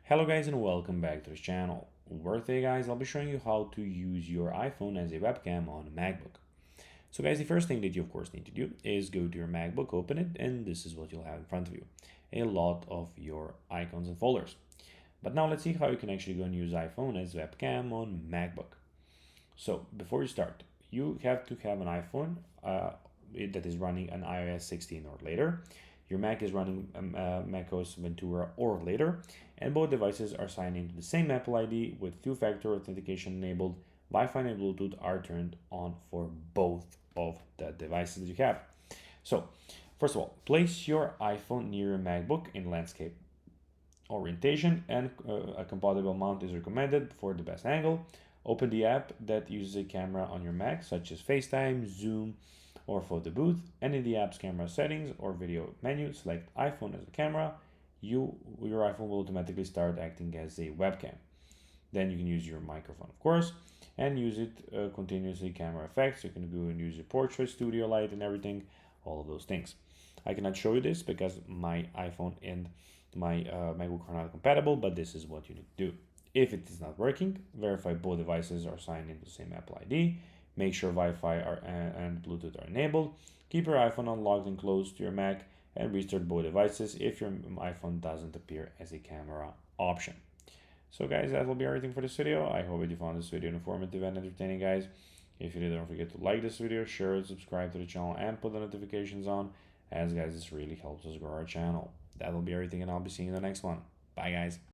Hello guys and welcome back to this channel, where today guys I'll be showing you how to use your iPhone as a webcam on a MacBook. So guys, the first thing that you of course need to do is go to your MacBook, open it, and this is what you'll have in front of you. A lot of your icons and folders. But now let's see how you can actually go and use iPhone as webcam on MacBook. So before you start, you have to have an iPhone that is running an iOS 16 or later. Your Mac is running macOS Ventura or later, and both devices are signed into the same Apple ID with two-factor authentication enabled. Wi-Fi and Bluetooth are turned on for both of the devices that you have. So, first of all, place your iPhone near your MacBook in landscape orientation, and a compatible mount is recommended for the best angle. Open the app that uses a camera on your Mac, such as FaceTime, Zoom, or Photo Booth, and in the app's camera settings or video menu, select iPhone as a camera. Your iPhone will automatically start acting as a webcam. Then you can use your microphone, of course, and use it continuously. Camera effects, you can go and use your portrait, studio light, and everything, all of those things. I cannot show you this because my iPhone and my MacBook are not compatible, but this is what you need to do. If it is not working, verify both devices are signed into the same Apple ID. Make sure Wi-Fi and Bluetooth are enabled. Keep your iPhone unlocked and close to your Mac, and restart both devices if your iPhone doesn't appear as a camera option. So guys, that will be everything for this video. I hope you found this video informative and entertaining, guys. If you did, don't forget to like this video, share it, subscribe to the channel, and put the notifications on, as guys, this really helps us grow our channel. That will be everything, and I'll be seeing you in the next one. Bye guys.